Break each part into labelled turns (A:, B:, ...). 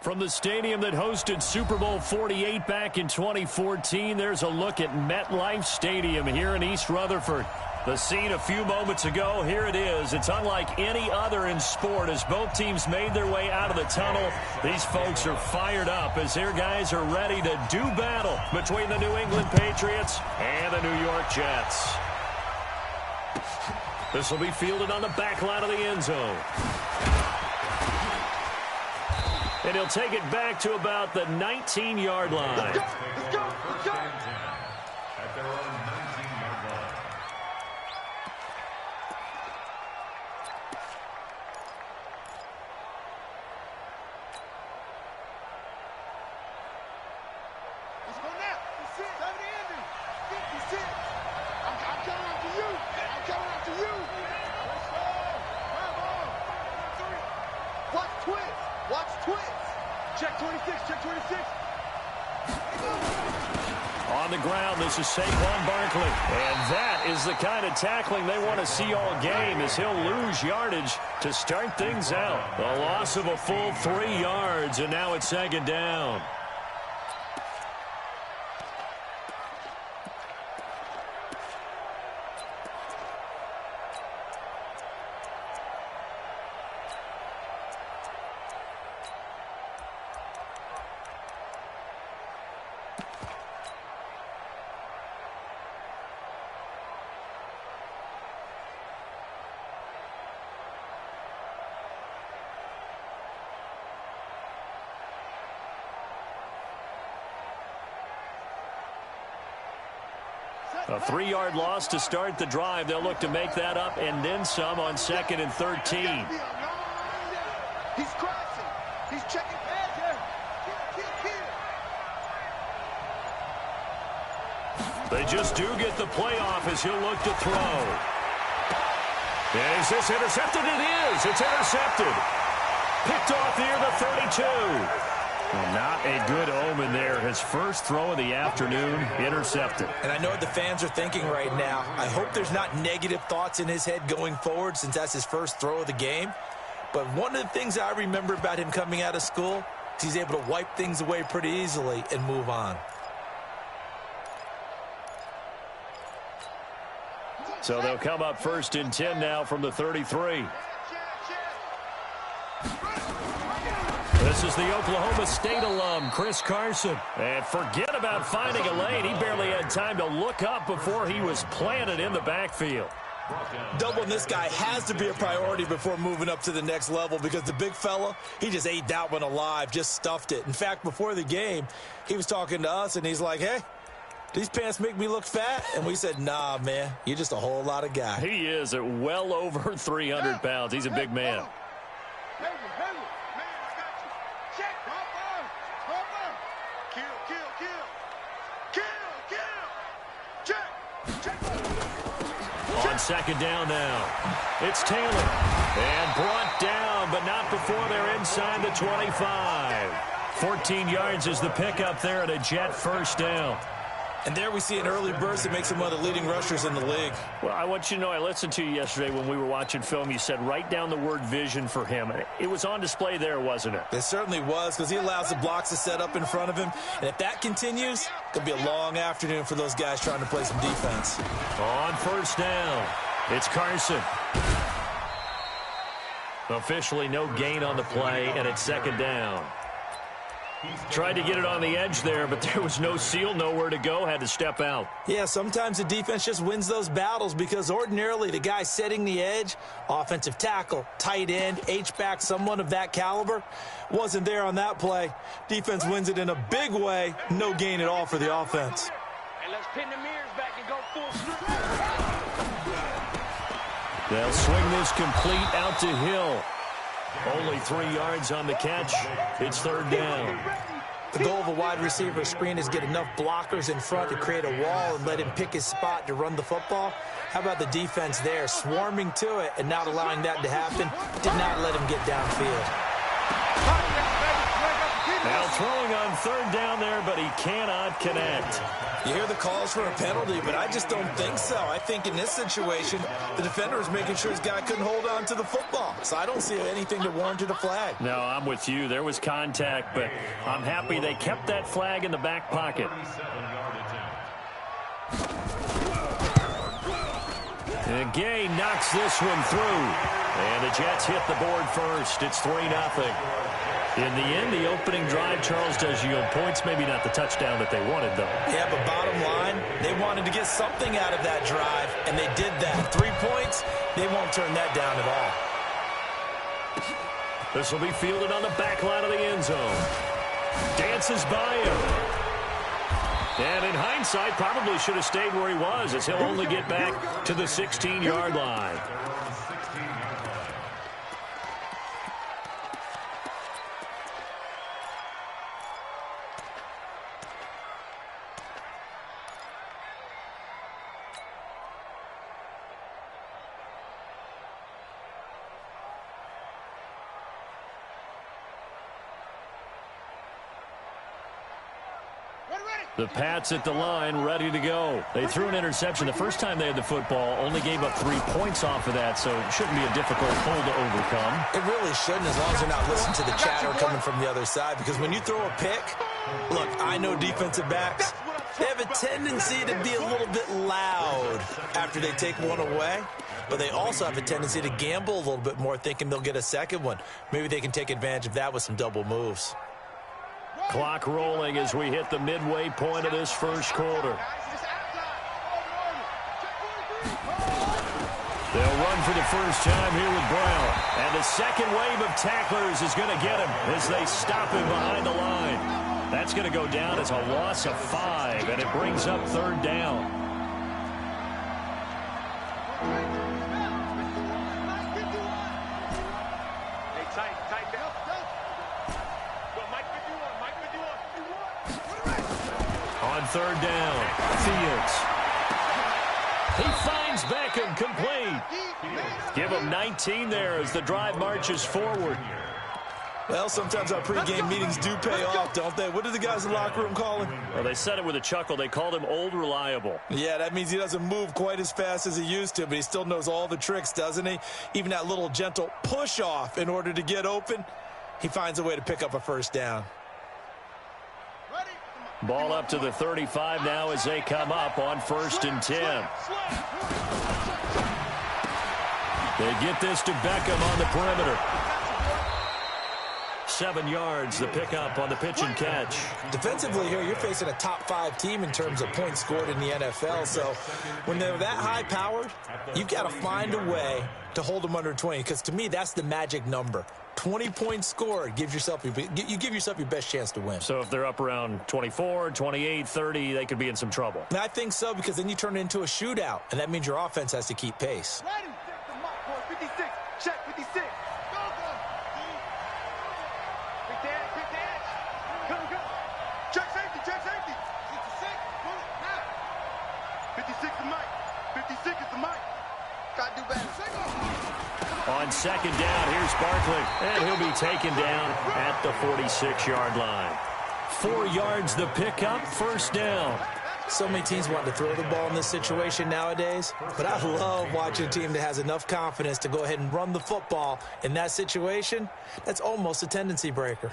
A: From the stadium that hosted Super Bowl 48 back in 2014, there's a look at MetLife Stadium here in East Rutherford. The scene a few moments ago, here it is. It's unlike any other in sport as both teams made their way out of the tunnel. These folks are fired up as their guys are ready to do battle between the New England Patriots and the New York Jets. This will be fielded on the back line of the end zone. And he'll take it back to about the 19-yard line.
B: Let's go, let's go, let's go. At their own 19-yard line. Let's go now. That's it. Tell me Andy. That's it. I'm coming after you. I'm coming after you. Let's go. Come on. Watch twist. Watch twist. Check 26, check 26.
A: On the ground, this is Saquon Barkley. And that is the kind of tackling they want to see all game as he'll lose yardage to start things out. The loss of a full 3 yards, and now it's second down. A 3-yard loss to start the drive. They'll look to make that up and then some on 2nd and 13.
B: He's crossing. He's checking pads here.
A: They just do get the playoff as he'll look to throw. Is this intercepted? It is. It's intercepted. Picked off near the 32. Well, not a good omen there. His first throw of the afternoon, intercepted.
C: And I know what the fans are thinking right now. I hope there's not negative thoughts in his head going forward since that's his first throw of the game. But one of the things I remember about him coming out of school is he's able to wipe things away pretty easily and move on.
A: So they'll come up 1st and 10 now from the 33. This is the Oklahoma State alum, Chris Carson. And forget about finding a lane. He barely had time to look up before he was planted in the backfield.
C: Doubling this guy has to be a priority before moving up to the next level because the big fella, he just ate that one alive, just stuffed it. In fact, before the game, he was talking to us, and he's like, hey, these pants make me look fat? And we said, nah, man, you're just a whole lot of guy.
A: He is at well over 300 pounds. He's a big man. On 2nd down now. It's Taylor. And brought down, but not before they're inside the 25. 14 yards is the pickup there at a Jet first down.
C: And there we see an early burst that makes him one of the leading rushers in the league.
A: Well, I want you to know, I listened to you yesterday when we were watching film. You said write down the word vision for him. It was on display there, wasn't it?
C: It certainly was because he allows the blocks to set up in front of him. And if that continues, it'll be a long afternoon for those guys trying to play some defense.
A: On 1st down, it's Carson. Officially no gain on the play, and it's 2nd down. Tried to get it on the edge there, but there was no seal, nowhere to go, had to step out.
C: Yeah, sometimes the defense just wins those battles because ordinarily the guy setting the edge, offensive tackle, tight end, H-back, someone of that caliber, wasn't there on that play. Defense wins it in a big way, no gain at all for the offense.
D: And let's pin the mirrors back and go full snoop.
A: They'll swing this complete out to Hill. Only 3 yards on the catch. It's 3rd down.
C: The goal of a wide receiver screen is get enough blockers in front to create a wall and let him pick his spot to run the football. How about the defense there, swarming to it and not allowing that to happen? Did not let him get downfield.
A: Now throwing on third down there, but he cannot connect.
C: You hear the calls for a penalty, but I just don't think so. I think in this situation, the defender is making sure his guy couldn't hold on to the football. So I don't see anything that warranted a flag.
A: No, I'm with you. There was contact, but I'm happy they kept that flag in the back pocket. And Gay knocks this one through. And the Jets hit the board first. It's 3-0. In the end, the opening drive, Charles, does yield points. Maybe not the touchdown that they wanted, though.
C: Yeah, but bottom line, they wanted to get something out of that drive, and they did that. 3 points, they won't turn that down at all.
A: This will be fielded on the back line of the end zone. Dances by him. And in hindsight, probably should have stayed where he was, as he'll only get back to the 16-yard line. The Pats at the line, ready to go. They threw an interception the first time they had the football, only gave up 3 points off of that, so it shouldn't be a difficult hole to overcome.
C: It really shouldn't, as long as they're not listening to the chatter coming from the other side, because when you throw a pick, look, I know defensive backs, they have a tendency to be a little bit loud after they take one away, but they also have a tendency to gamble a little bit more, thinking they'll get a second one. Maybe they can take advantage of that with some double moves.
A: Clock rolling as we hit the midway point of this first quarter. They'll run for the first time here with Brown. And the second wave of tacklers is going to get him as they stop him behind the line. That's going to go down as a loss of 5, and it brings up third down. On third down, Fields. He finds Beckham, complete. Give him 19 there as the drive marches forward.
C: Well, sometimes our pregame meetings do pay off, don't they? What do the guys in the locker room call him?
A: Well, they said it with a chuckle. They called him Old Reliable.
C: Yeah, that means he doesn't move quite as fast as he used to, but he still knows all the tricks, doesn't he? Even that little gentle push-off in order to get open, he finds a way to pick up a first down.
A: Ball up to the 35 now as they come up on 1st and 10. They get this to Beckham on the perimeter. 7 yards, the pickup on the pitch and catch.
C: Defensively here, you're facing a top 5 team in terms of points scored in the NFL. So when they're that high-powered, you've got to find a way to hold them under 20. Because to me, that's the magic number. 20 points scored, you give yourself your best chance to win.
A: So if they're up around 24, 28, 30, they could be in some trouble.
C: And I think so, because then you turn it into a shootout, and that means your offense has to keep pace.
B: Ready. 56. Check 56. Go, go. Quick dance. Go. Check safety. 56. Pull it. Now. 56 is Mike. 56 is the Mike. Got to do better.
A: On second down, here's Barkley, and he'll be taken down at the 46-yard line. 4 yards the pickup, first down.
C: So many teams want to throw the ball in this situation nowadays, but I love watching a team that has enough confidence to go ahead and run the football in that situation. That's almost a tendency breaker.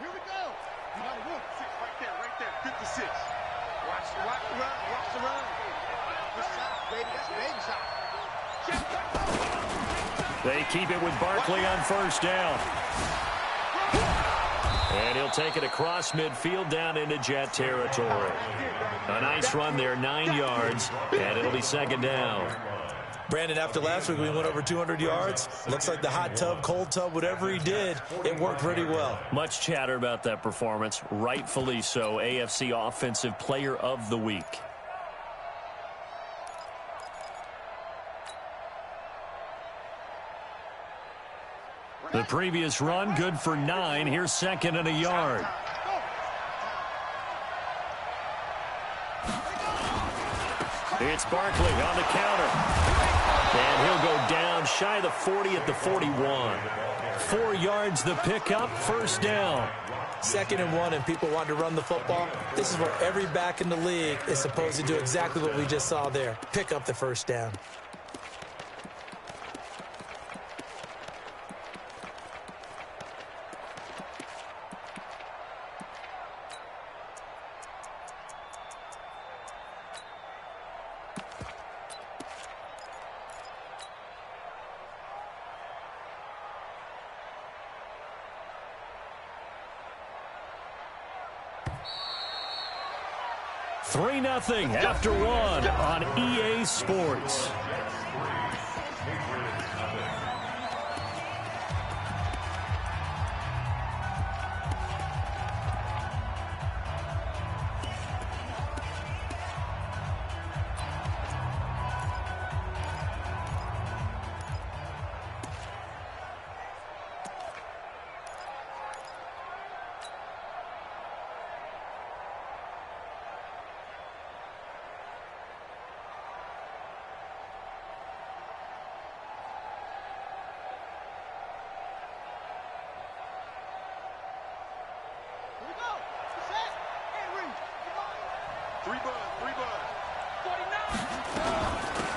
B: Here we go. You got to work. 6 right there. 56. Watch the run. Good shot, baby. That's a baby shot.
A: They keep it with Barkley on first down. And he'll take it across midfield down into Jet territory. A nice run there, 9 yards, and it'll be second down.
C: Brandon, after last week, we went over 200 yards. Looks like the hot tub, cold tub, whatever he did, it worked pretty well.
A: Much chatter about that performance, rightfully so. AFC Offensive Player of the Week. The previous run, good for 9. Here's second and a yard. It's Barkley on the counter. And he'll go down shy of the 40 at the 41. 4 yards the pickup, first down.
C: 2nd and 1, and people want to run the football. This is where every back in the league is supposed to do exactly what we just saw there. Pick up the first down.
A: Three 0 after 1 on EA Sports.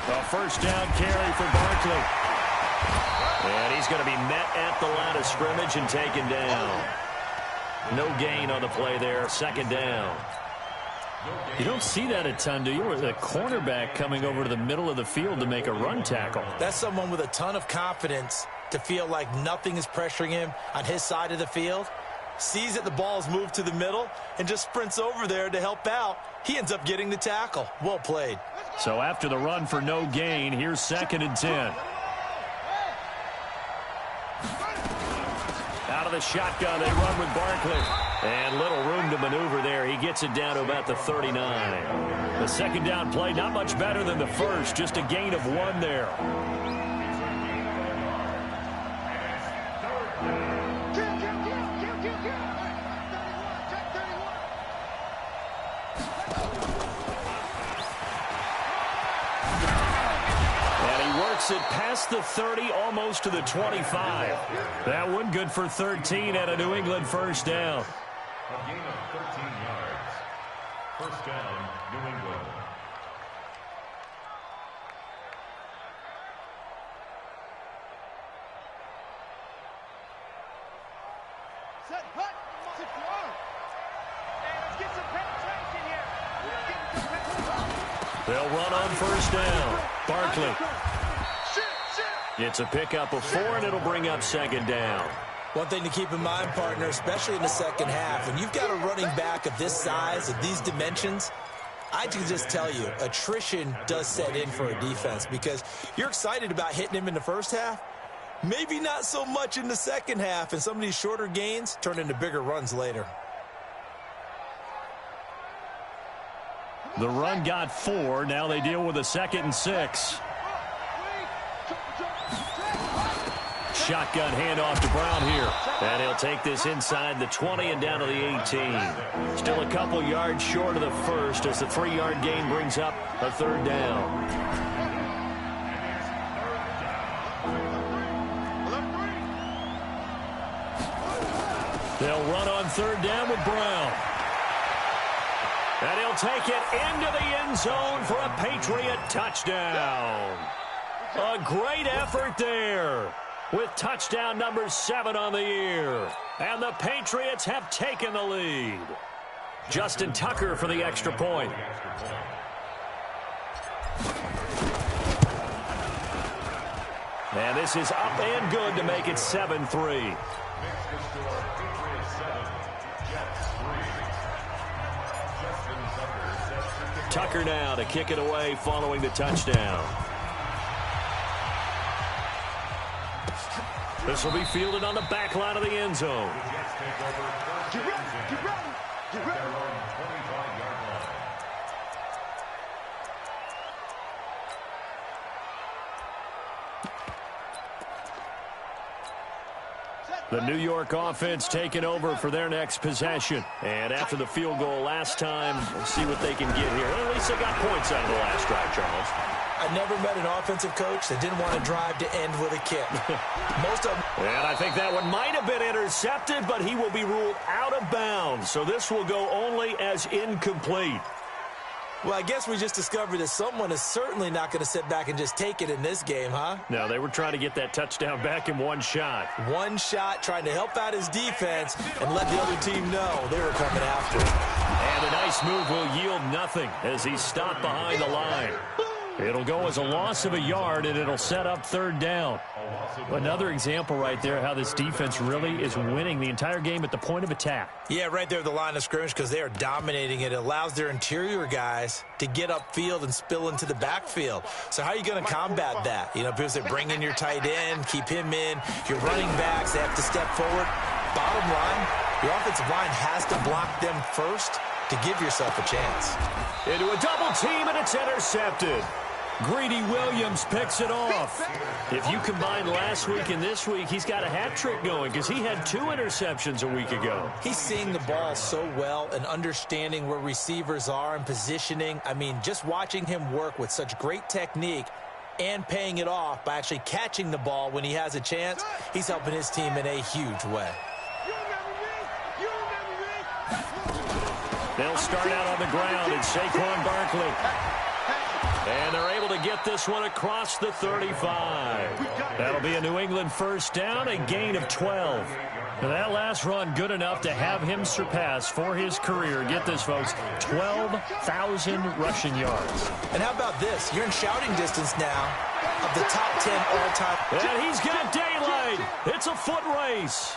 A: A first down carry for Barkley. And he's going to be met at the line of scrimmage and taken down. No gain on the play there, second down. You don't see that a ton, do you? With a cornerback coming over to the middle of the field to make a run tackle.
C: That's someone with a ton of confidence to feel like nothing is pressuring him on his side of the field. Sees that the ball's moved to the middle and just sprints over there to help out. He ends up getting the tackle. Well played.
A: So after the run for no gain, here's 2nd and 10. Out of the shotgun, they run with Barkley. And little room to maneuver there. He gets it down to about the 39. The second down play, not much better than the first. Just a gain of 1 there. It past the 30, almost to the 25. That one good for 13 at a New England first down.
E: A gain of 13 yards. First down, New England.
B: Set, hut, sit down. Hey, let's get some penetration here.
A: They'll run on first down. Barkley. It's a pickup of 4, and it'll bring up second down.
C: One thing to keep in mind, partner, especially in the second half, when you've got a running back of this size, of these dimensions, I can just tell you, attrition does set in for a defense because you're excited about hitting him in the first half. Maybe not so much in the second half, and some of these shorter gains turn into bigger runs later.
A: The run got 4. Now they deal with a 2nd and 6. Shotgun handoff to Brown here. And he'll take this inside the 20 and down to the 18. Still a couple yards short of the first as the 3-yard gain brings up a third down. They'll run on third down with Brown. And he'll take it into the end zone for a Patriot touchdown. A great effort there, with touchdown number 7 on the year. And the Patriots have taken the lead. Justin Tucker for the extra point. And this is up and good to make it 7-3. Tucker now to kick it away following the touchdown. This will be fielded on the back line of the end zone.
B: Get ready, get ready, get ready.
A: The New York offense taking over for their next possession. And after the field goal last time, we'll see what they can get here. At least they got points out of the last drive, Charles.
C: I never met an offensive coach that didn't want to drive to end with a kick. Most of them.
A: And I think that one might have been intercepted, but he will be ruled out of bounds. So this will go only as incomplete.
C: Well, I guess we just discovered that someone is certainly not going to sit back and just take it in this game, huh?
A: No, they were trying to get that touchdown back in one shot.
C: One shot, trying to help out his defense and let the other team know they were coming after him.
A: And a nice move will yield nothing as he's stopped behind the line. It'll go as a loss of a yard, and it'll set up third down. Another example right there how this defense really is winning the entire game at the point of attack.
C: Yeah, right there at the line of scrimmage because they are dominating it. It allows their interior guys to get upfield and spill into the backfield. So how are you going to combat that? You know, people say bring in your tight end, keep him in. Your running backs, they have to step forward. Bottom line, your offensive line has to block them first to give yourself a chance.
A: Into a double team, and it's intercepted. Greedy Williams picks it off. If you combine last week and this week, he's got a hat trick going because he had 2 interceptions a week ago.
C: He's seeing the ball so well and understanding where receivers are and positioning. I mean, just watching him work with such great technique and paying it off by actually catching the ball when he has a chance, he's helping his team in a huge way.
A: They'll start out on the ground, and Saquon Barkley. And they're able to get this one across the 35. That'll be a New England first down, a gain of 12. And that last run good enough to have him surpass for his career. Get this, folks, 12,000 rushing yards.
C: And how about this? You're in shouting distance now of the top 10 all-time.
A: And he's got daylight. It's a foot race.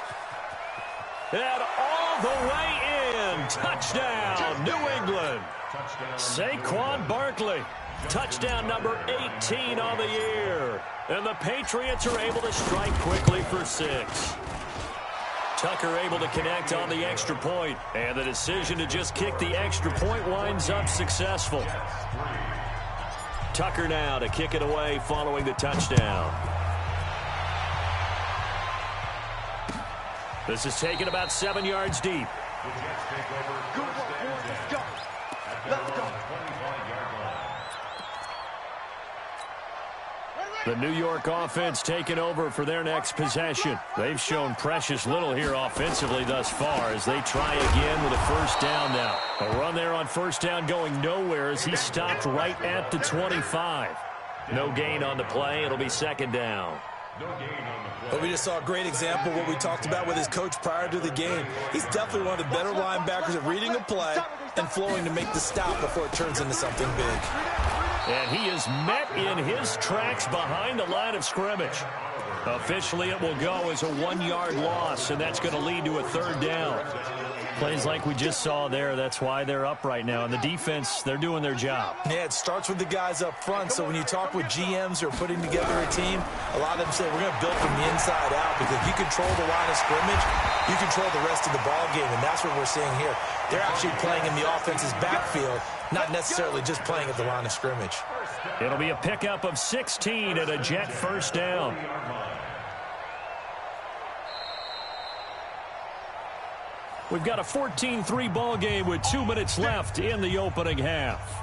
A: And all the way in. Touchdown, New England. Saquon Barkley. Touchdown number 18 on the year. And the Patriots are able to strike quickly for 6. Tucker able to connect on the extra point. And the decision to just kick the extra point winds up successful. Tucker now to kick it away following the touchdown. This is taken about 7 yards deep.
B: Good work, boys. Let's go. Let's go.
A: The New York offense taking over for their next possession. They've shown precious little here offensively thus far as they try again with a first down now. A run there on first down going nowhere as he stopped right at the 25. No gain on the play. It'll be second down.
C: But we just saw a great example of what we talked about with his coach prior to the game. He's definitely one of the better linebackers at reading a play and flowing to make the stop before it turns into something big.
A: And he is met in his tracks behind the line of scrimmage. Officially, it will go as a 1-yard loss, and that's going to lead to a third down. Plays like we just saw there, that's why they're up right now. And the defense, they're doing their job.
C: Yeah, it starts with the guys up front. So when you talk with GMs who are putting together a team, a lot of them say, we're going to build from the inside out because if you control the line of scrimmage, you control the rest of the ball game, and that's what we're seeing here. They're actually playing in the offense's backfield, not necessarily just playing at the line of scrimmage.
A: It'll be a pickup of 16 and a Jet first down. We've got a 14-3 ball game with 2 minutes left in the opening half.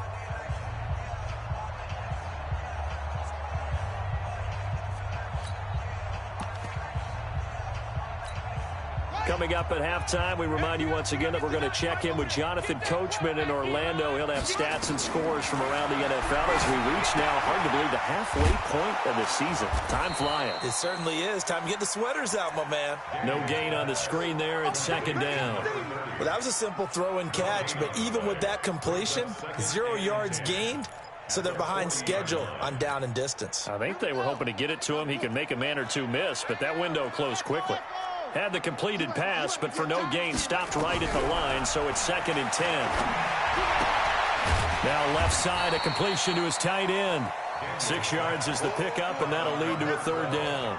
A: Coming up at halftime, we remind you once again that we're going to check in with Jonathan Coachman in Orlando. He'll have stats and scores from around the NFL as we reach now, hard to believe, the halfway point of the season. Time flying.
C: It certainly is. Time to get the sweaters out, my man.
A: No gain on the screen there. It's second down.
C: Well, that was a simple throw and catch, but even with that completion, 0 yards gained. So they're behind schedule on down and distance.
A: I think they were hoping to get it to him. He could make a man or two miss, but that window closed quickly. Had the completed pass, but for no gain, stopped right at the line, so it's 2nd and 10. Now left side, a completion to his tight end. 6 yards is the pickup, and that'll lead to a third down.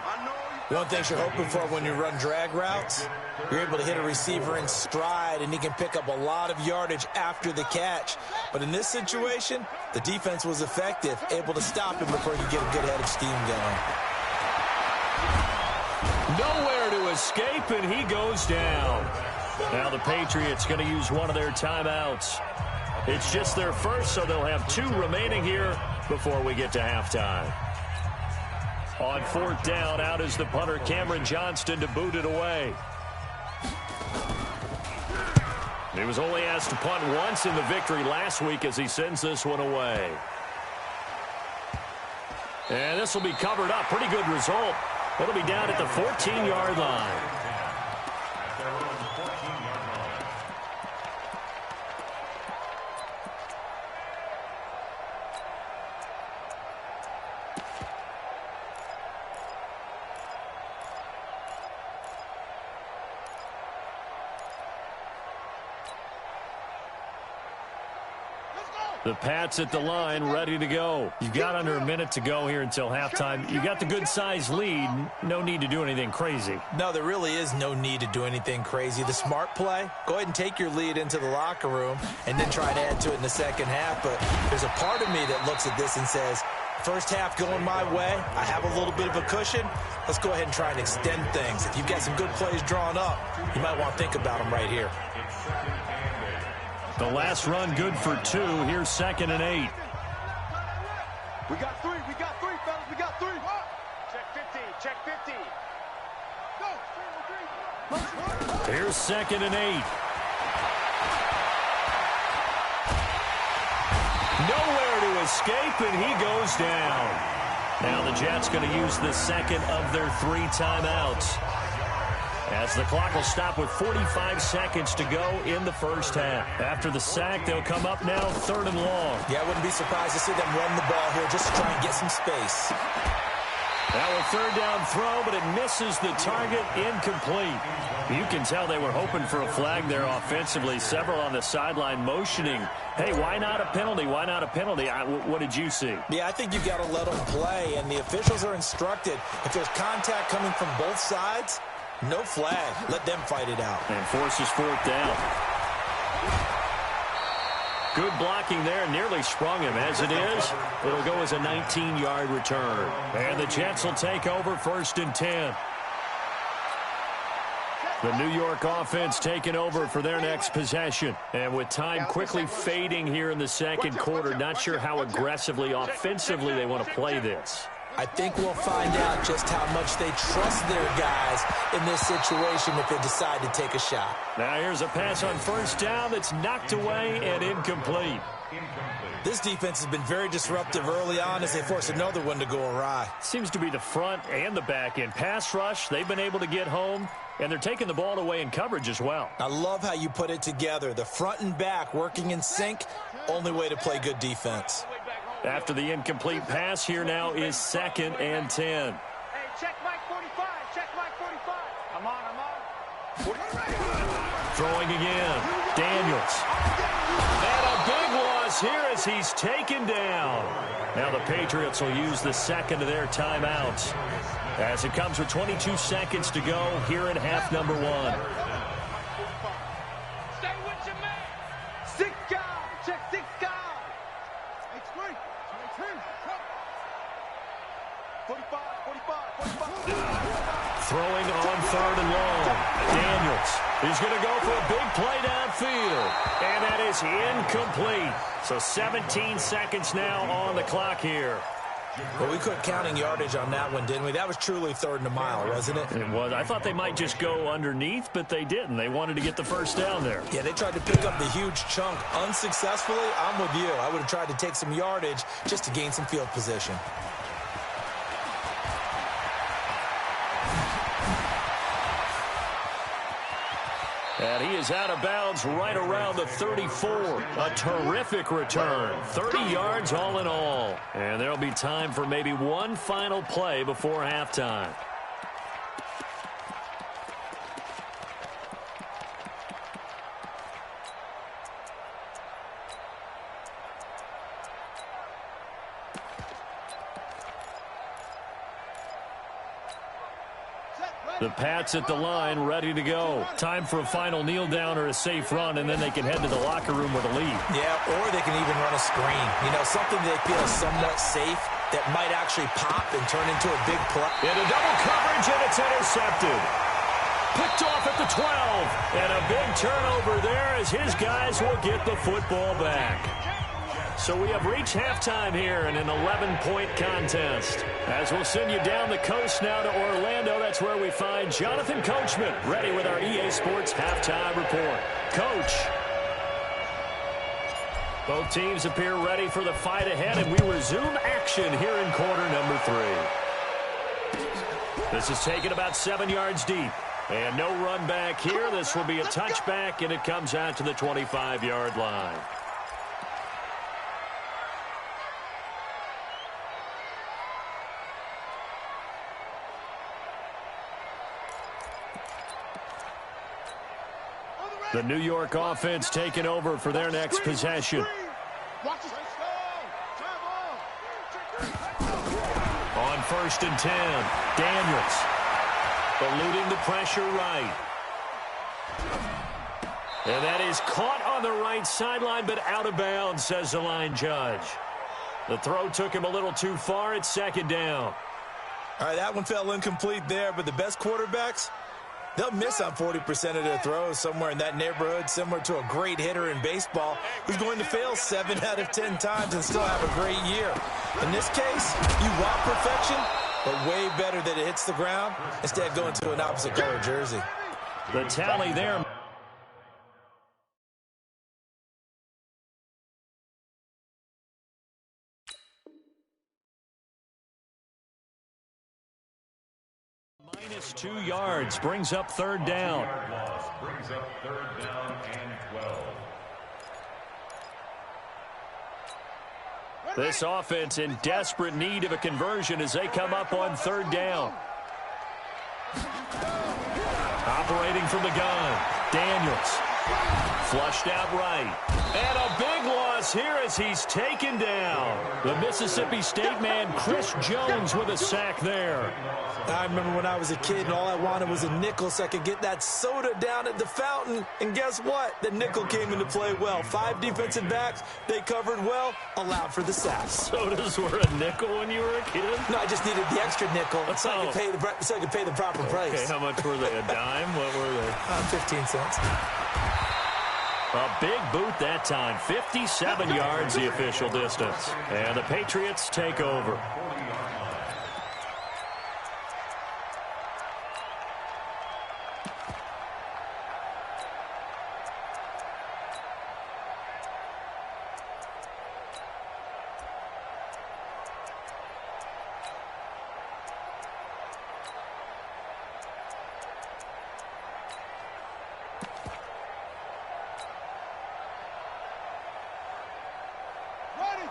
C: One thing you're hoping for when you run drag routes, you're able to hit a receiver in stride, and he can pick up a lot of yardage after the catch. But in this situation, the defense was effective, able to stop him before you get a good head of steam going.
A: Nowhere to escape, and he goes down. Now the Patriots going to use one of their timeouts. It's just their first, so they'll have 2 remaining here before we get to halftime. On 4th down, out is the punter, Cameron Johnston, to boot it away. He was only asked to punt once in the victory last week as he sends this one away. And this will be covered up. Pretty good result. It'll be down at the 14-yard line. The Pats at the line, ready to go. You've got under a minute to go here until halftime. You got the good-sized lead. No need to do anything crazy.
C: No, there really is no need to do anything crazy. The smart play, go ahead and take your lead into the locker room and then try to add to it in the second half. But there's a part of me that looks at this and says, first half going my way, I have a little bit of a cushion. Let's go ahead and try and extend things. If you've got some good plays drawn up, you might want to think about them right here.
A: The last run good for 2. Here's 2nd and 8.
B: We got 3, fellas, we got 3.
D: Check 50, check 50.
B: Go.
A: Here's 2nd and 8. Nowhere to escape, and he goes down. Now the Jets going to use the second of their 3 timeouts, as the clock will stop with 45 seconds to go in the first half. After the sack, they'll come up now 3rd and long.
C: Yeah, I wouldn't be surprised to see them run the ball here just to try and get some space.
A: Now a 3rd down throw, but it misses the target, incomplete. You can tell they were hoping for a flag there offensively. Several on the sideline motioning, hey, why not a penalty? Why not a penalty? What did you see?
C: Yeah, I think you've got to let them play, and the officials are instructed. If there's contact coming from both sides, no flag. Let them fight it out.
A: And forces 4th down. Good blocking there. Nearly sprung him. As it is, it'll go as a 19-yard return. And the Jets will take over 1st and 10. The New York offense taking over for their next possession. And with time quickly fading here in the second quarter, not sure how aggressively, offensively they want to play this.
C: I think we'll find out just how much they trust their guys in this situation if they decide to take a shot.
A: Now here's a pass on 1st down that's knocked away and incomplete.
C: This defense has been very disruptive early on as they force another one to go awry.
A: Seems to be the front and the back end. Pass rush, they've been able to get home, and they're taking the ball away in coverage as well.
C: I love how you put it together. The front and back working in sync, only way to play good defense.
A: After the incomplete pass, here now is 2nd and 10.
D: Hey, check Mike 45. Check Mike 45. I'm on.
A: Throwing again. Daniels. And a big loss here as he's taken down. Now the Patriots will use the second of their timeouts, as it comes with 22 seconds to go here in half number 1.
D: Stay with your man.
B: 6 guys. Check 6 guys. 45.
A: Throwing on 3rd and long. Daniels is going to go for a big play downfield. And that is incomplete. So 17 seconds now on the clock here.
C: Well, we quit counting yardage on that one, didn't we? That was truly 3rd and a mile, wasn't it?
A: It was. I thought they might just go underneath, but they didn't. They wanted to get the first down there.
C: Yeah, they tried to pick up the huge chunk unsuccessfully. I'm with you. I would have tried to take some yardage just to gain some field position.
A: And he is out of bounds right around the 34. A terrific return. 30 yards all in all. And there'll be time for maybe one final play before halftime. The Pats at the line, ready to go. Time for a final kneel down or a safe run, and then they can head to the locker room with a lead.
C: Yeah, or they can even run a screen. You know, something they feel is somewhat safe that might actually pop and turn into a big play.
A: Into double coverage, and it's intercepted. Picked off at the 12. And a big turnover there as his guys will get the football back. So we have reached halftime here in an 11-point contest. As we'll send you down the coast now to Orlando, that's where we find Jonathan Coachman, ready with our EA Sports halftime report. Coach. Both teams appear ready for the fight ahead, and we resume action here in quarter number 3. This is taken about 7 yards deep. And no run back here. This will be a touchback, and it comes out to the 25-yard line. The New York offense taking over for their next possession. On 1st and 10, Daniels eluding the pressure right. And that is caught on the right sideline, but out of bounds, says the line judge. The throw took him a little too far. It's 2nd down.
C: All right, that one fell incomplete there, but the best quarterbacks, they'll miss on 40% of their throws, somewhere in that neighborhood, similar to a great hitter in baseball who's going to fail 7 out of 10 times and still have a great year. In this case, you want perfection, but way better that it hits the ground instead of going to an opposite color jersey.
A: The tally there. Minus 2 yards brings up 3rd down.
E: Brings up 3rd down and 12.
A: This offense in desperate need of a conversion as they come up on 3rd down. Operating from the gun, Daniels. Flushed out right. And a big loss here as he's taken down. The Mississippi State man, Chris Jones, with a sack there.
C: I remember when I was a kid and all I wanted was a nickel so I could get that soda down at the fountain. And guess what? The nickel came into play well. 5 defensive backs, they covered well, allowed for the sacks.
A: Sodas were a nickel when you were a kid?
C: No, I just needed the extra nickel so I could pay the proper price.
A: Okay, how much were they? A dime? What were they?
C: 15 cents.
A: A big boot that time. 57 yards the official distance. And the Patriots take over.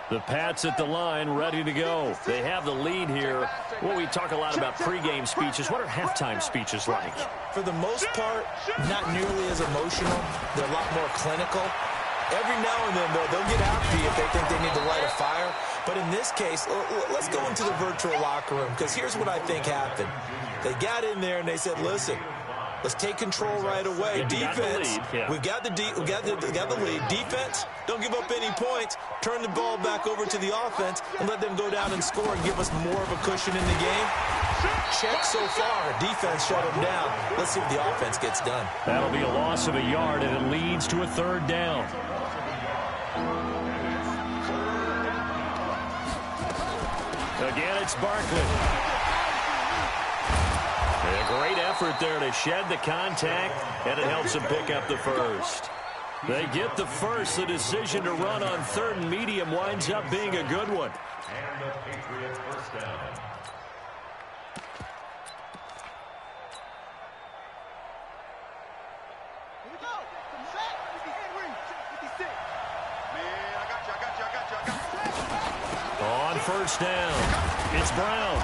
A: The Pats at the line, ready to go. They have the lead here. Well, we talk a lot about pregame speeches. What are halftime speeches like?
C: For the most part, not nearly as emotional. They're a lot more clinical. Every now and then, though, they'll get after you if they think they need to light a fire. But in this case, let's go into the virtual locker room, because here's what I think happened. They got in there and they said, listen, let's take control right away. Defense, we've got the lead. Defense, don't give up any points. Turn the ball back over to the offense and let them go down and score and give us more of a cushion in the game. Check so far. Defense shut them down. Let's see if the offense gets done.
A: That'll be a loss of a yard, and it leads to a 3rd down. Again, it's Barkley. A great effort there to shed the contact, and it helps them pick up the first. They get the first. The decision to run on 3rd and medium winds up being a good one.
E: And the Patriots first down.
B: Here we go. Set. 56. Man, I got you.
A: On 1st down, it's Brown.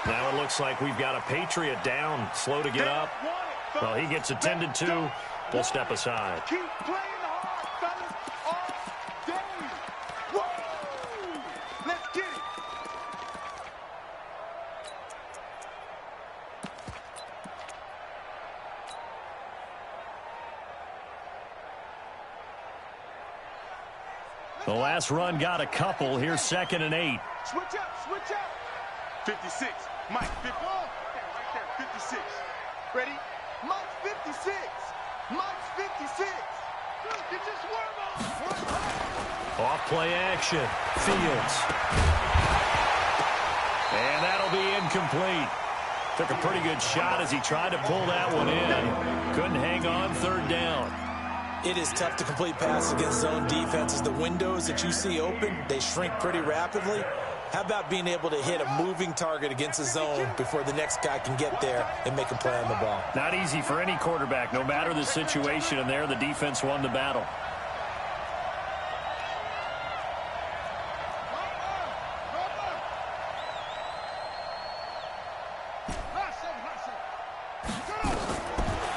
A: Now it looks like we've got a Patriot down, slow to get up. Well, he gets attended to. We'll step aside.
B: Keep playing hard, fellas, all day. Woo! Let's get it.
A: The last run got a couple. Here's 2nd and 8.
B: Switch up, switch up. 56. Mike, 50. Right there, 56. Ready? Mike's 56. Mike's 56. Get your swerve on.
A: Off play action. Fields. And that'll be incomplete. Took a pretty good shot as he tried to pull that one in. Couldn't hang on third down.
C: It is tough to complete passes against zone defenses. The windows that you see open, they shrink pretty rapidly. How about being able to hit a moving target against a zone before the next guy can get there and make a play on the ball?
A: Not easy for any quarterback, no matter the situation, and there the defense won the battle.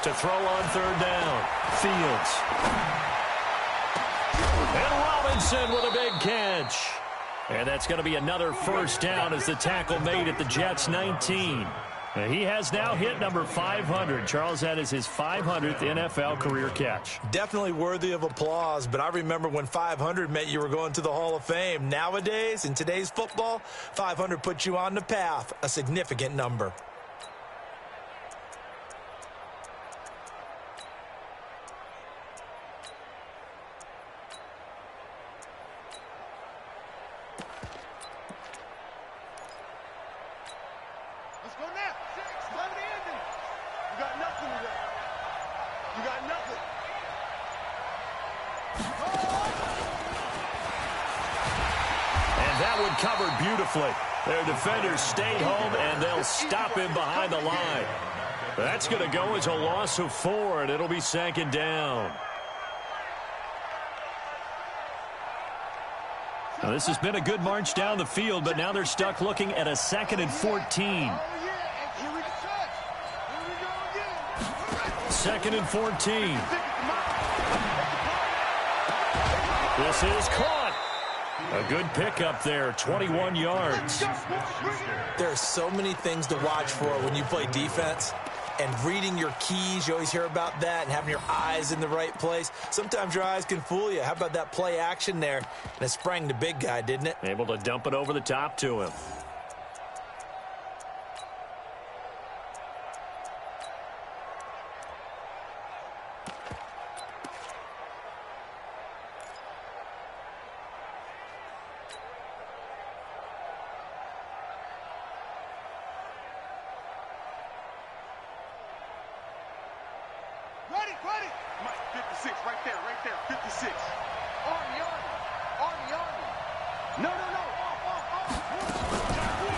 A: To throw on third down, Fields. And Robinson with a big catch. And that's going to be another first down as the tackle made at the Jets' 19. He has now hit number 500. Charles, that is his 500th NFL career catch.
C: Definitely worthy of applause, but I remember when 500 meant you were going to the Hall of Fame. Nowadays, in today's football, 500 puts you on the path, a significant number.
A: Covered beautifully. Their defenders stayed home, and they'll stop him behind the line. That's going to go as a loss of 4, and it'll be second down. Now, this has been a good march down the field, but now they're stuck looking at a 2nd and 14. 2nd and 14. This is caught. A good pickup there, 21 yards.
C: There are so many things to watch for when you play defense. And reading your keys, you always hear about that, and having your eyes in the right place. Sometimes your eyes can fool you. How about that play action there? And it sprang the big guy, didn't it?
A: Able to dump it over the top to him.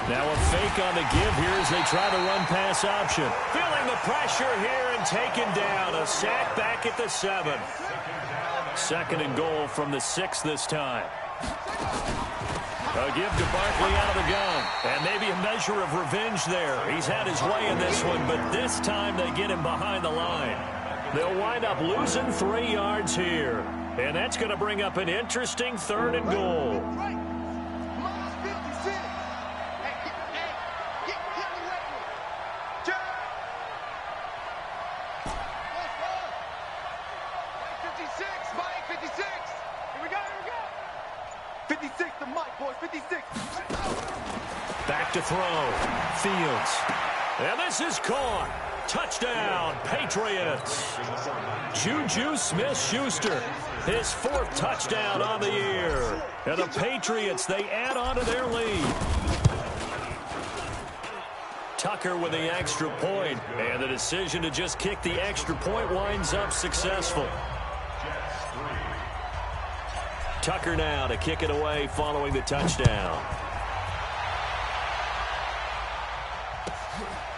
A: Now a fake on the give here as they try to run pass option. Feeling the pressure here and taken down. A sack back at the 7. 2nd and goal from the 6 this time. A give to Barkley out of the gun. And maybe a measure of revenge there. He's had his way in this one, but this time they get him behind the line. They'll wind up losing 3 yards here. And that's going to bring up an interesting 3rd and goal. Back to throw. Fields. And this is caught. Touchdown, Patriots. Juju Smith-Schuster, his 4th touchdown on the year. And the Patriots, they add on to their lead. Tucker with the extra point, and the decision to just kick the extra point winds up successful. Tucker now to kick it away following the touchdown.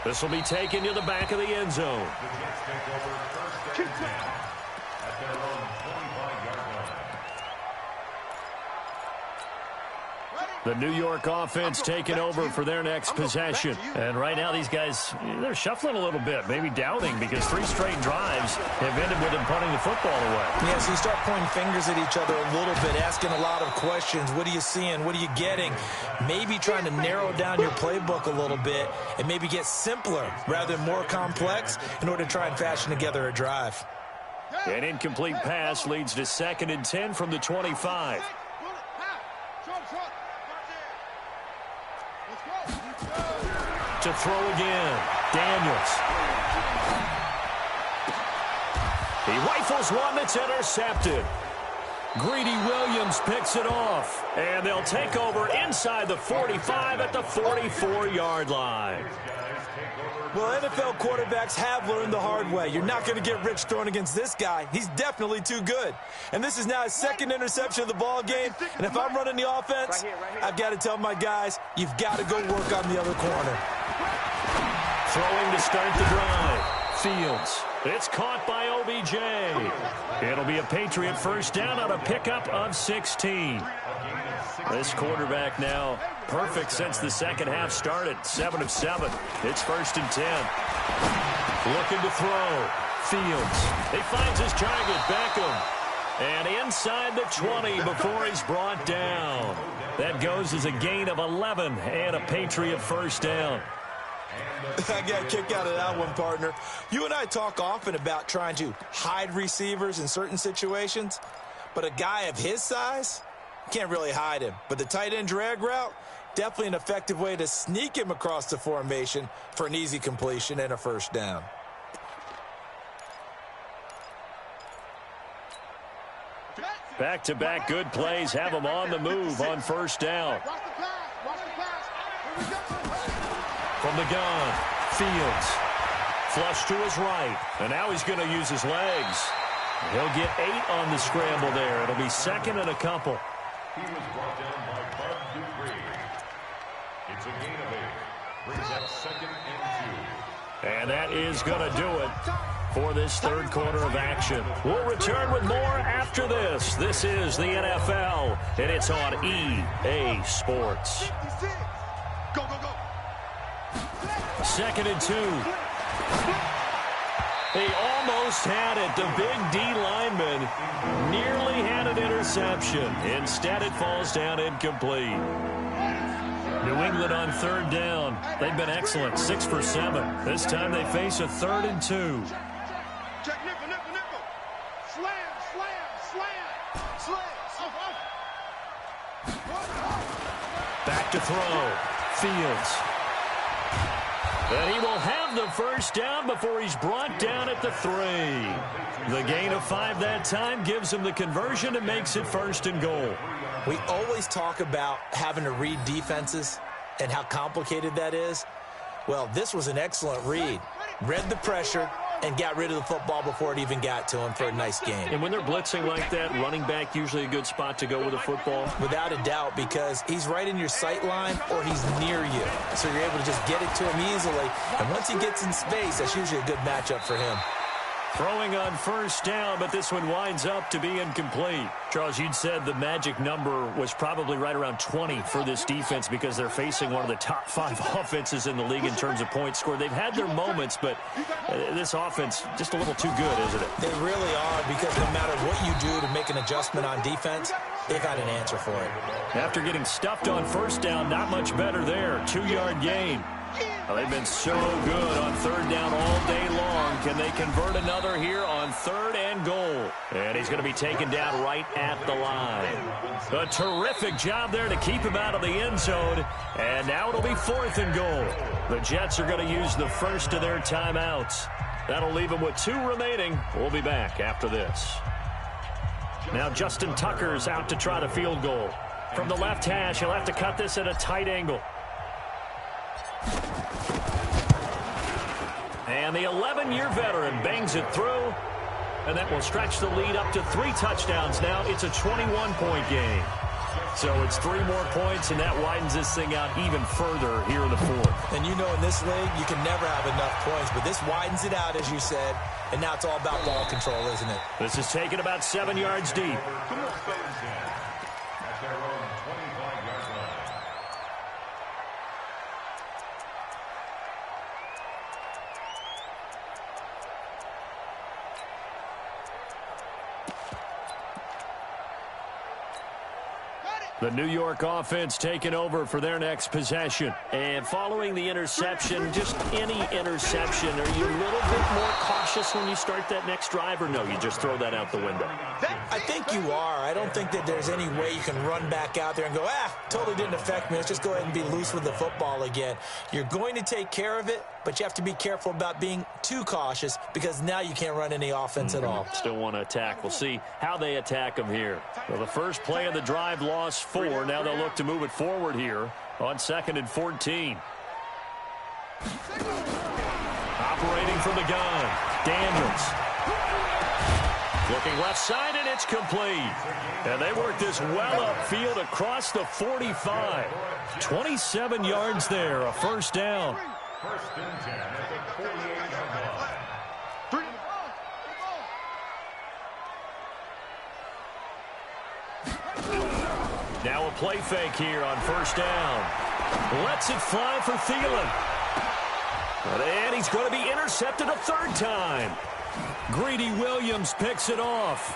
A: This will be taken to the back of the end zone. The New York offense taking over for their next possession. And right now these guys, they're shuffling a little bit, maybe doubting, because 3 straight drives have ended with them punting the football away.
C: Yeah, so you start pointing fingers at each other a little bit, asking a lot of questions. What are you seeing? What are you getting? Maybe trying to narrow down your playbook a little bit and maybe get simpler rather than more complex in order to try and fashion together a drive.
A: An incomplete pass leads to 2nd and 10 from the 25. to throw again. Daniels. He rifles one that's intercepted. Greedy Williams picks it off. And they'll take over inside the 45 at the 44-yard line.
C: Well, NFL quarterbacks have learned the hard way. You're not going to get rich throwing against this guy. He's definitely too good. And this is now his second interception of the ball game. And if I'm running the offense, I've got to tell my guys, you've got to go work on the other corner.
A: Throwing to start the drive. Fields. It's caught by OBJ. It'll be a Patriot first down on a pickup of 16. This quarterback now perfect since the second half started. 7 of 7. It's 1st and 10. Looking to throw. Fields. He finds his target, Beckham. And inside the 20 before he's brought down. That goes as a gain of 11 and a Patriot first down.
C: I got a kick out of that one, partner. You and I talk often about trying to hide receivers in certain situations, but a guy of his size, can't really hide him. But the tight end drag route, definitely an effective way to sneak him across the formation for an easy completion and a first down.
A: Back-to-back good plays have him on the move on first down. From the gun, Fields. Flush to his right. And now he's going to use his legs. He'll get 8 on the scramble there. It'll be 2nd and a couple.
E: He was brought down by Bud Dupree. It's a gain of 8. Brings up 2nd and 2.
A: And that is going to do it for this third quarter of action. We'll return with more after this. This is the NFL, and it's on EA Sports.
B: Go, go, go.
A: 2nd and 2. He almost had it. The big D lineman nearly had an interception. Instead, it falls down incomplete. New England on 3rd down. They've been excellent, 6 for 7. This time they face a 3rd and 2.
B: Check nickel, nickel, nickel. Slam, slam, slam. Slam.
A: Back to throw. Fields. And he will have the first down before he's brought down at the 3. The gain of 5 that time gives him the conversion and makes it 1st and goal.
C: We always talk about having to read defenses and how complicated that is. Well, this was an excellent read. Read the pressure and got rid of the football before it even got to him for a nice game.
A: And when they're blitzing like that, running back usually a good spot to go with a football?
C: Without a doubt, because he's right in your sight line or he's near you. So you're able to just get it to him easily. And once he gets in space, that's usually a good matchup for him.
A: Throwing on first down, but this one winds up to be incomplete. Charles, you'd said the magic number was probably right around 20 for this defense because they're facing one of the top 5 offenses in the league in terms of points scored. They've had their moments, but this offense just a little too good, isn't it?
C: They really are, because no matter what you do to make an adjustment on defense, they've got an answer for it.
A: After getting stuffed on first down, not much better there. 2-yard gain. Well, they've been so good on 3rd down all day long. Can they convert another here on 3rd and goal? And he's going to be taken down right at the line. A terrific job there to keep him out of the end zone. And now it'll be 4th and goal. The Jets are going to use the first of their timeouts. That'll leave them with 2 remaining. We'll be back after this. Now Justin Tucker's out to try the field goal. From the left hash, he'll have to cut this at a tight angle. And the 11-year veteran bangs it through, and that will stretch the lead up to 3 touchdowns now. It's a 21-point game. So it's 3 more points, and that widens this thing out even further here in the 4th.
C: And you know in this league, you can never have enough points, but this widens it out, as you said, and now it's all about ball control, isn't it?
A: This is taken about 7 yards deep.
E: Come on, at their own 25-yard line.
A: The New York offense taking over for their next possession. And following the interception, just any interception, are you a little bit more cautious when you start that next drive, or no, you just throw that out the window?
C: I think you are. I don't think that there's any way you can run back out there and go, totally didn't affect me. Let's just go ahead and be loose with the football again. You're going to take care of it, but you have to be careful about being too cautious because now you can't run any offense at all.
A: Still want to attack. We'll see how they attack them here. Well, the first play of the drive lost 4. Now they'll look to move it forward here on 2nd and 14. Operating from the gun, Daniels. Looking left side, and it's complete. And they work this well upfield across the 45. 27 yards there, a first down.
E: First and 10 at the 48-yard line.
A: Now a play fake here on first down. Lets it fly for Thielen. And he's going to be intercepted a 3rd time. Greedy Williams picks it off.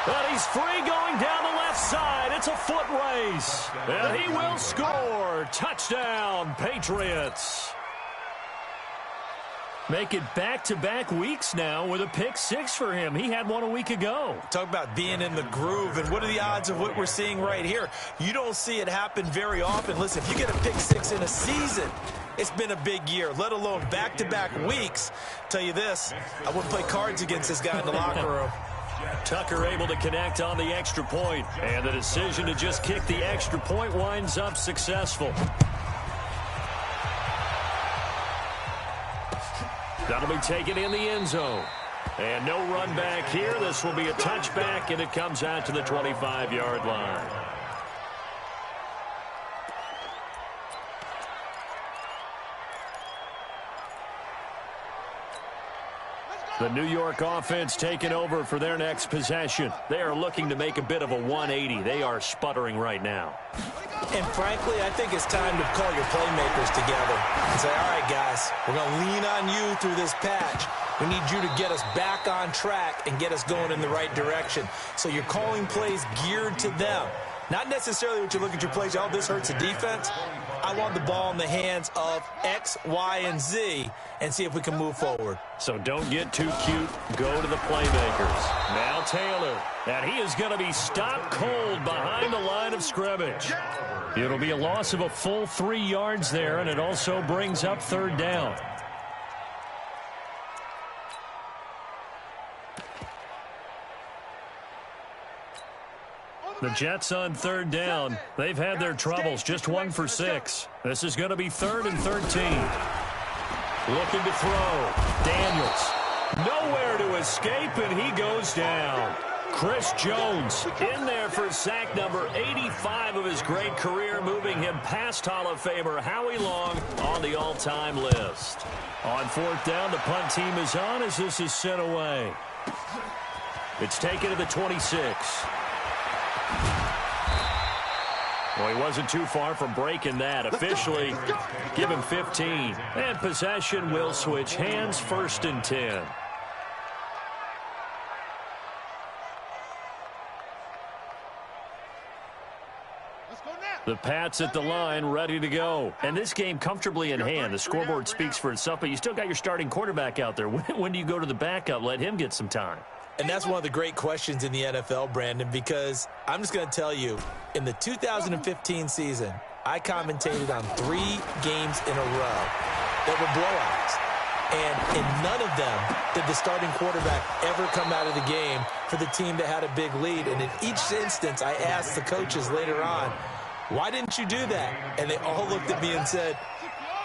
A: But he's free going down the left side. It's a foot race. And he will score. Touchdown, Patriots. Make it back-to-back weeks now with a pick 6 for him. He had one a week ago.
C: Talk about being in the groove, and what are the odds of what we're seeing right here? You don't see it happen very often. Listen, if you get a pick 6 in a season, it's been a big year, let alone back-to-back weeks. Tell you this, I wouldn't play cards against this guy in the locker room.
A: Tucker able to connect on the extra point, and the decision to just kick the extra point winds up successful. That'll be taken in the end zone. And no run back here. This will be a touchback, and it comes out to the 25-yard line. The New York offense taking over for their next possession. They are looking to make a bit of a 180. They are sputtering right now.
C: And frankly, I think it's time to call your playmakers together and say, all right, guys, we're going to lean on you through this patch. We need you to get us back on track and get us going in the right direction. So you're calling plays geared to them. Not necessarily what you look at your plays, oh, this hurts the defense. I want the ball in the hands of X, Y, and Z and see if we can move forward.
A: So don't get too cute. Go to the playmakers. Now Taylor. And he is going to be stopped cold behind the line of scrimmage. It'll be a loss of a full 3 yards there, and it also brings up 3rd down. The Jets on 3rd down. They've had their troubles, just 1 for 6. This is going to be 3rd and 13. Looking to throw. Daniels. Nowhere to escape, and he goes down. Chris Jones in there for sack number 85 of his great career, moving him past Hall of Famer Howie Long on the all-time list. On 4th down, the punt team is on as this is sent away. It's taken to the 26. Well, he wasn't too far from breaking that. Officially, give him 15. And possession will switch hands, 1st and 10. The Pats at the line, ready to go. And this game comfortably in hand. The scoreboard speaks for itself, but you still got your starting quarterback out there. When do you go to the backup? Let him get some time.
C: And that's one of the great questions in the NFL, Brandon, because I'm just going to tell you, in the 2015 season, I commentated on 3 games in a row that were blowouts. And in none of them did the starting quarterback ever come out of the game for the team that had a big lead. And in each instance, I asked the coaches later on, why didn't you do that? And they all looked at me and said,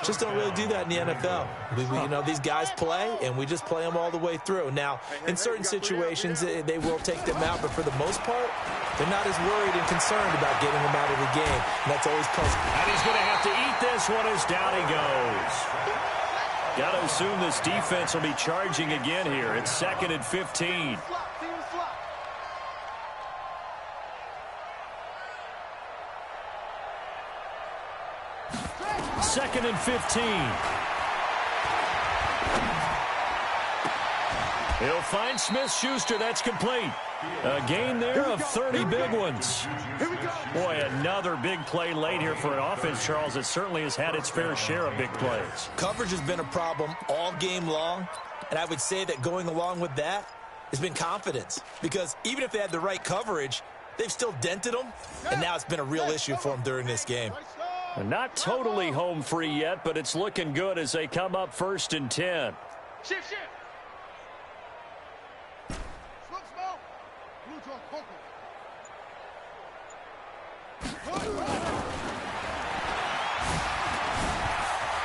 C: just don't really do that in the NFL. You know, these guys play, and we just play them all the way through. Now, in certain situations, they will take them out, but for the most part, they're not as worried and concerned about getting them out of the game. And that's always puzzling.
A: And he's going to have to eat this one as down he goes. Got to assume this defense will be charging again here. It's 2nd and 15. 2nd and 15. He'll find Smith-Schuster. That's complete. A gain there of 30 big ones. Boy, another big play late here for an offense, Charles, that certainly has had its fair share of big plays.
C: Coverage has been a problem all game long, and I would say that going along with that has been confidence, because even if they had the right coverage, they've still dented them, and now it's been a real issue for them during this game.
A: Not totally home free yet, but it's looking good as they come up 1st and 10.
D: Shift, shift.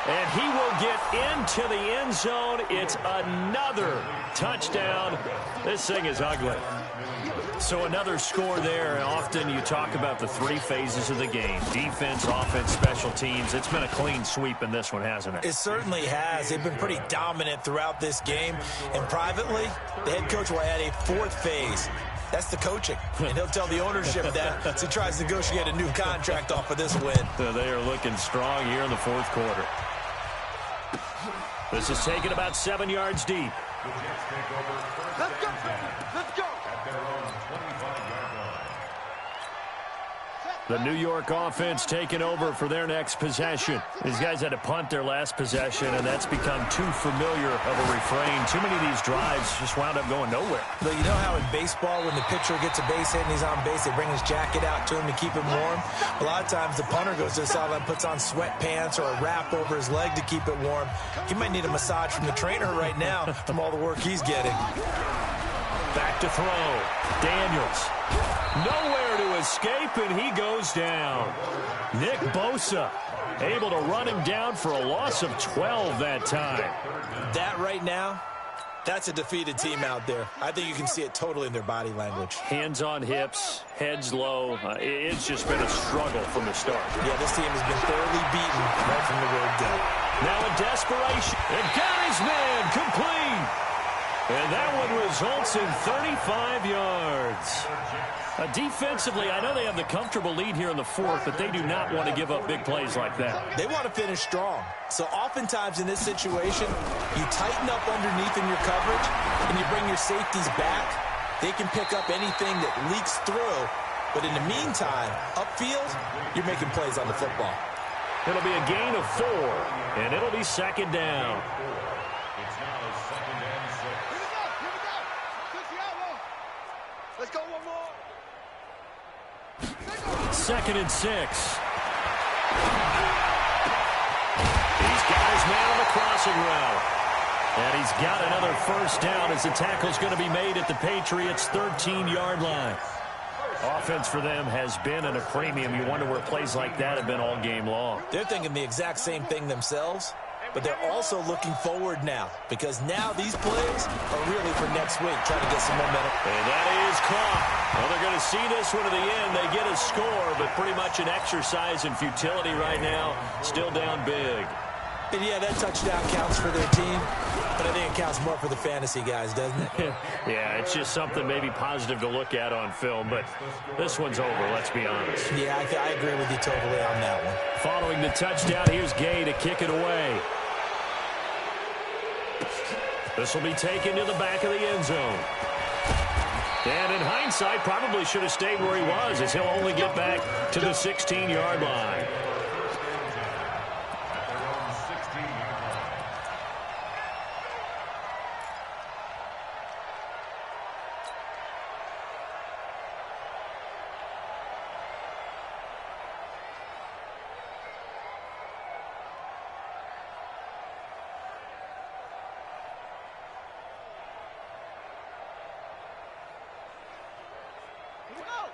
A: And he will get into the end zone. It's another touchdown. This thing is ugly. So another score there. Often you talk about the 3 phases of the game: defense, offense, special teams. It's been a clean sweep in this one, hasn't it?
C: It certainly has. They've been pretty dominant throughout this game. And privately, the head coach will add a 4th phase. That's the coaching. And he'll tell the ownership that as he tries to negotiate a new contract off of this win.
A: They are looking strong here in the 4th quarter. This is taken about 7 yards deep.
B: Let's go, let's go.
A: The New York offense taking over for their next possession. These guys had to punt their last possession, and that's become too familiar of a refrain. Too many of these drives just wound up going nowhere.
C: But you know how in baseball, when the pitcher gets a base hit and he's on base, they bring his jacket out to him to keep him warm? A lot of times the punter goes to the sideline, puts on sweatpants or a wrap over his leg to keep it warm. He might need a massage from the trainer right now from all the work he's getting.
A: Back to throw. Daniels. Nowhere to escape, and he goes down. Nick Bosa able to run him down for a loss of 12 that time.
C: That right now, that's a defeated team out there. I think you can see it totally in their body language.
A: Hands on hips, heads low. It's just been a struggle from the start.
C: Yeah, this team has been thoroughly beaten right from the word go.
A: Now in desperation, and got his man complete. And that one results in 35 yards. Defensively, I know they have the comfortable lead here in the 4th, but they do not want to give up big plays like that.
C: They want to finish strong. So oftentimes in this situation, you tighten up underneath in your coverage, and you bring your safeties back. They can pick up anything that leaks through. But in the meantime, upfield, you're making plays on the football.
A: It'll be a gain of 4, and it'll be 2nd down.
B: Let's go one more.
A: 2nd and 6. He's got his man on the crossing route. And he's got another 1st down as the tackle's going to be made at the Patriots' 13-yard line. Offense for them has been at a premium. You wonder where plays like that have been all game long.
C: They're thinking the exact same thing themselves, but they're also looking forward now, because now these plays are really for next week, trying to get some momentum.
A: And that is caught. Well, they're going to see this one to the end. They get a score, but pretty much an exercise in futility right now. Still down big.
C: And yeah, that touchdown counts for their team, but I think it counts more for the fantasy guys, doesn't it?
A: Yeah, it's just something maybe positive to look at on film, but this one's over, let's be honest.
C: Yeah, I agree with you totally on that one.
A: Following the touchdown, here's Gay to kick it away. This will be taken to the back of the end zone. And in hindsight, probably should have stayed where he was, as he'll only get back to the 16-yard line.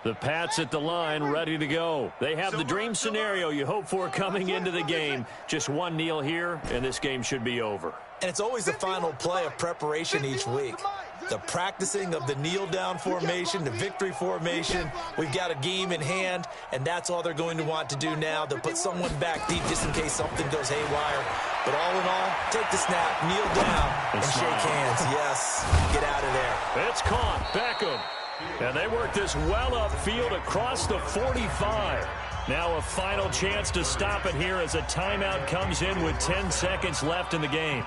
A: The Pats at the line, ready to go. They have the dream scenario you hope for coming into the game. Just one kneel here, and this game should be over.
C: And it's always the final play of preparation each week. The practicing of the kneel-down formation, the victory formation. We've got a game in hand, and that's all they're going to want to do now. They'll put someone back deep just in case something goes haywire. But all in all, take the snap, kneel down, and shake hands. Yes, get out of there.
A: It's caught. Beckham. And they work this well upfield across the 45. Now a final chance to stop it here as a timeout comes in with 10 seconds left in the game.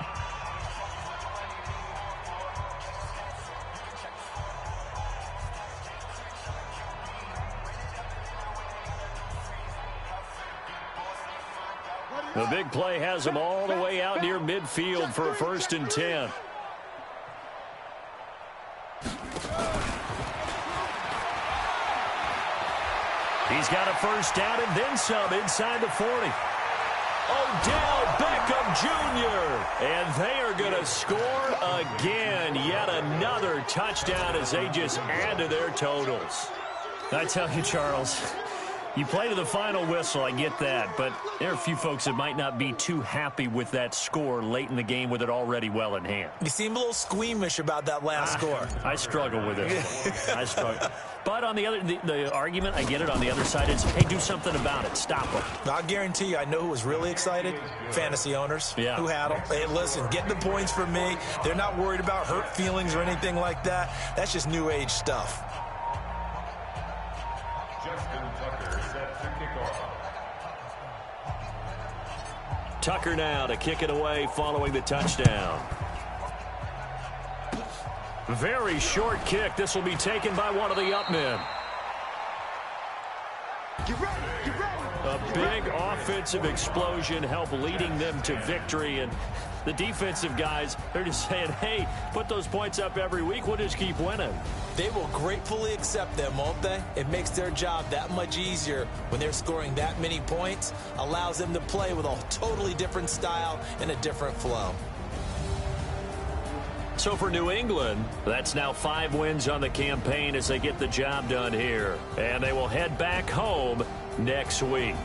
A: The big play has him all the way out near midfield for a 1st and 10. He's got a first down and then some inside the 40. Odell Beckham Jr. And they are going to score again. Yet another touchdown as they just add to their totals.
F: I tell you, Charles, you play to the final whistle, I get that. But there are a few folks that might not be too happy with that score late in the game with it already well in hand.
C: You seem a little squeamish about that last score.
F: I struggle with it. I struggle. But on the argument, I get it on the other side, is, hey, do something about it. Stop them.
C: I guarantee you, I know who was really excited. Fantasy owners who had them. Hey, listen, get the points for me. They're not worried about hurt feelings or anything like that. That's just new age stuff.
E: Justin Tucker set to kick off.
A: Tucker now to kick it away following the touchdown. Very short kick. This will be taken by one of the up men.
B: Get ready, get ready.
A: A big offensive explosion helped leading them to victory. And the defensive guys, they're just saying, hey, put those points up every week. We'll just keep winning.
C: They will gratefully accept them, won't they? It makes their job that much easier when they're scoring that many points. Allows them to play with a totally different style and a different flow.
A: So for New England, that's now 5 wins on the campaign as they get the job done here. And they will head back home next week.